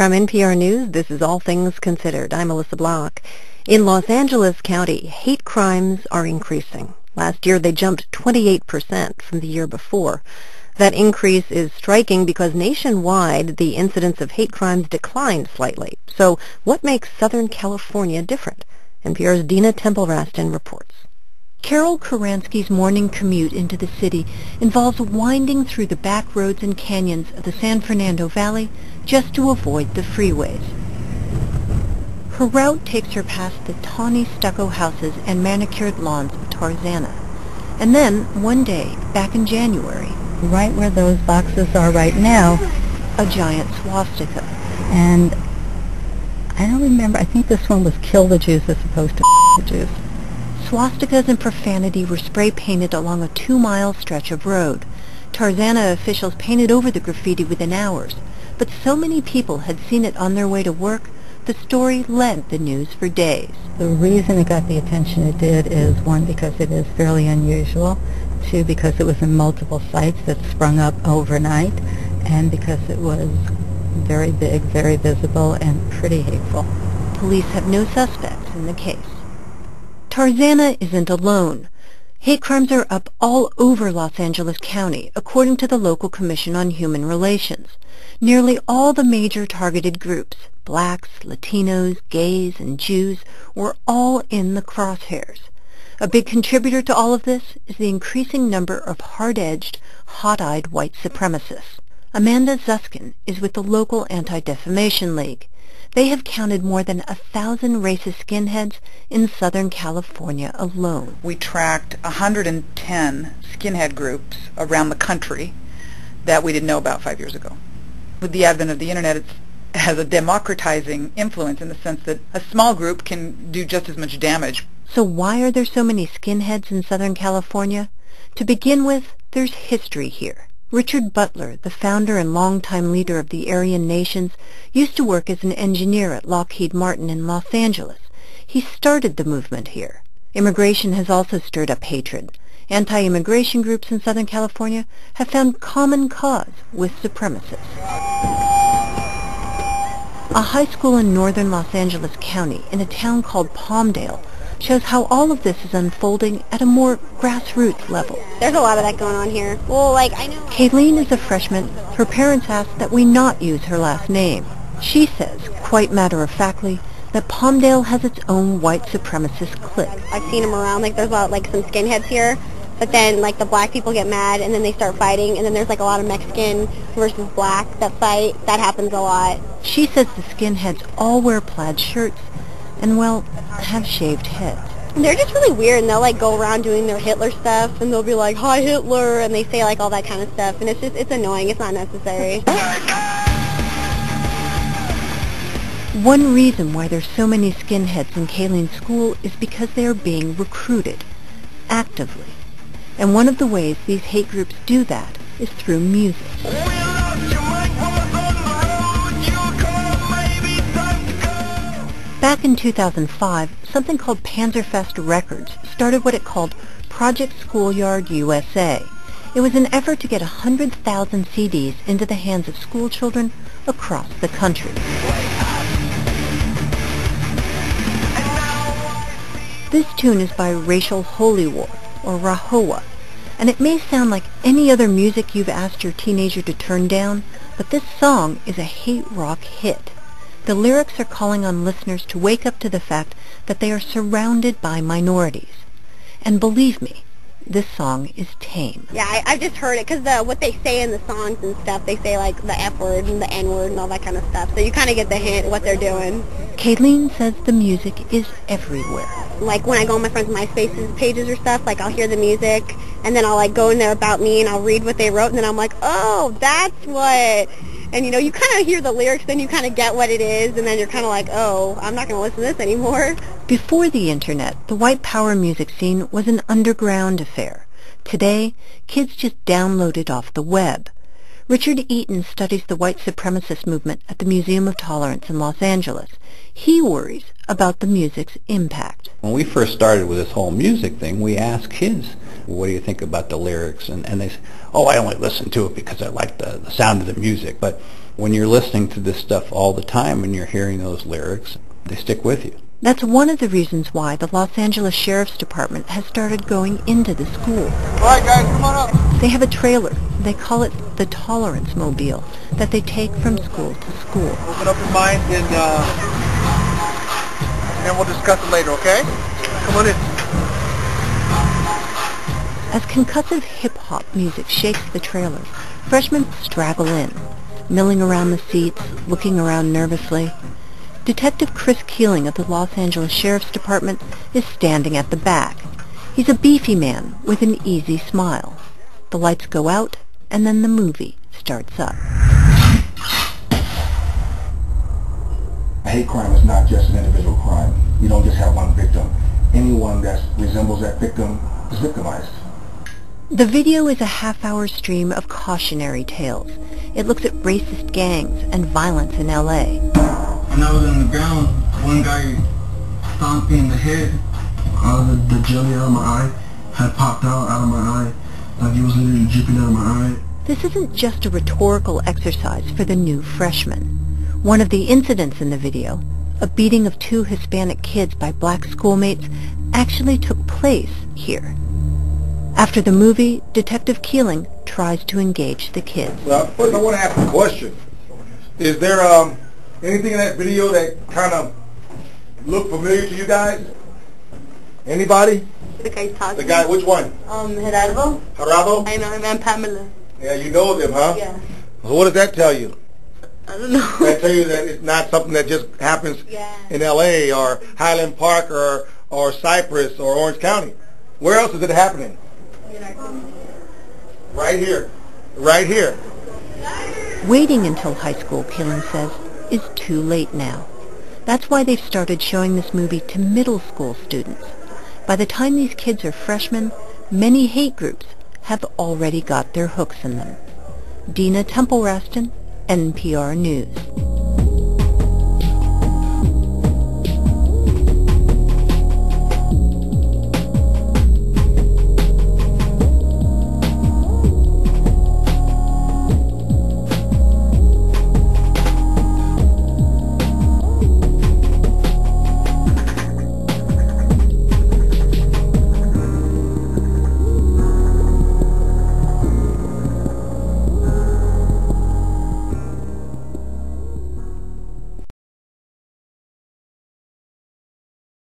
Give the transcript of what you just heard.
From NPR News, this is All Things Considered. I'm Melissa Block. In Los Angeles County, hate crimes are increasing. Last year, they jumped 28% from the year before. That increase is striking because nationwide, the incidence of hate crimes declined slightly. So what makes Southern California different? NPR's Dina Temple-Raston reports. Carol Karansky's morning commute into the city involves winding through the back roads and canyons of the San Fernando Valley just to avoid the freeways. Her route takes her past the tawny stucco houses and manicured lawns of Tarzana. And then, one day, back in January, Right where those boxes are right now, a giant swastika. And I don't remember, I think this one was kill the Jews as opposed to the Jews. Swastikas and profanity were spray-painted along a 2-mile stretch of road. Tarzana officials painted over the graffiti within hours, but so many people had seen it on their way to work, the story led the news for days. The reason it got the attention it did is, one, because it is fairly unusual, two, because it was in multiple sites that sprung up overnight, and because it was very big, very visible, and pretty hateful. Police have no suspects in the case. Tarzana isn't alone. Hate crimes are up all over Los Angeles County, according to the local Commission on Human Relations. Nearly all the major targeted groups, blacks, Latinos, gays, and Jews, were all in the crosshairs. A big contributor to all of this is the increasing number of hard-edged, hot-eyed white supremacists. Amanda Zuskin is with the local Anti-Defamation League. They have counted more than 1,000 racist skinheads in Southern California alone. We tracked 110 skinhead groups around the country that we didn't know about 5 years ago. With the advent of the Internet, it has a democratizing influence in the sense that a small group can do just as much damage. So why are there so many skinheads in Southern California? To begin with, there's history here. Richard Butler, the founder and longtime leader of the Aryan Nations, used to work as an engineer at Lockheed Martin in Los Angeles. He started the movement here. Immigration has also stirred up hatred. Anti-immigration groups in Southern California have found common cause with supremacists. A high school in northern Los Angeles County, in a town called Palmdale, shows how all of this is unfolding at a more grassroots level. There's a lot of that going on here. Well, I know... Kayleen is a freshman. Her parents asked that we not use her last name. She says, quite matter-of-factly, that Palmdale has its own white supremacist clique. I've seen them around. There's a lot, some skinheads here, but then, the black people get mad, and then they start fighting, and then there's, a lot of Mexican versus black that fight. That happens a lot. She says the skinheads all wear plaid shirts and, have shaved heads. They're just really weird, and they'll, go around doing their Hitler stuff, and they'll be like, "Hi, Hitler," and they say, all that kind of stuff, and it's annoying. It's not necessary. One reason why there's so many skinheads in Kayleen's school is because they are being recruited, actively. And one of the ways these hate groups do that is through music. Back in 2005, something called Panzerfest Records started what it called Project Schoolyard USA. It was an effort to get 100,000 CDs into the hands of school children across the country. This tune is by Racial Holy War, or Rahowa, and it may sound like any other music you've asked your teenager to turn down, but this song is a hate rock hit. The lyrics are calling on listeners to wake up to the fact that they are surrounded by minorities. And believe me, this song is tame. Yeah, I've just heard it, because what they say in the songs and stuff, they say, the F word and the N word and all that kind of stuff. So you kind of get the hint what they're doing. Kayleen says the music is everywhere. When I go on my friends' MySpace pages or stuff, I'll hear the music, and then I'll, go in there about me, and I'll read what they wrote, and then I'm like, oh, that's what... And, you kind of hear the lyrics, then you kind of get what it is, and then you're kind of like, oh, I'm not going to listen to this anymore. Before the Internet, the white power music scene was an underground affair. Today, kids just download it off the web. Richard Eaton studies the white supremacist movement at the Museum of Tolerance in Los Angeles. He worries about the music's impact. When we first started with this whole music thing, we asked kids, what do you think about the lyrics? And they said, oh, I only listen to it because I like the sound of the music. But When you're listening to this stuff all the time and you're hearing those lyrics, they stick with you. That's one of the reasons why the Los Angeles Sheriff's Department has started going into the school. All right, guys, come on up. They have a trailer. They call it the Tolerance Mobile that they take from school to school. Open up your mind and then we'll discuss it later, okay? Come on in. As concussive hip-hop music shakes the trailer, freshmen straggle in, milling around the seats, looking around nervously. Detective Chris Keeling of the Los Angeles Sheriff's Department is standing at the back. He's a beefy man with an easy smile. The lights go out, and then the movie starts up. A hate crime is not just an individual crime. You don't just have one victim. Anyone that resembles that victim is victimized. The video is a half-hour stream of cautionary tales. It looks at racist gangs and violence in L.A. When I was on the ground, one guy stomped me in the head. The jelly out of my eye had popped out of my eye, like it was literally dripping out of my eye. This isn't just a rhetorical exercise for the new freshmen. One of the incidents in the video, a beating of 2 Hispanic kids by black schoolmates, actually took place here. After the movie, Detective Keeling tries to engage the kids. Well, first I want to ask a question. Is there anything in that video that kind of looked familiar to you guys? Anybody? The guy's talking. The guy, which one? Gerardo. Gerardo? I know him, and Pamela. Yeah, you know them, huh? Yeah. So what does that tell you? I don't know. That tell you that it's not something that just happens in L.A. or Highland Park or Cypress or Orange County. Where else is it happening? Right here. Right here. Waiting until high school, Keeling says, is too late now. That's why they've started showing this movie to middle school students. By the time these kids are freshmen, many hate groups have already got their hooks in them. Dina Temple-Raston, NPR News.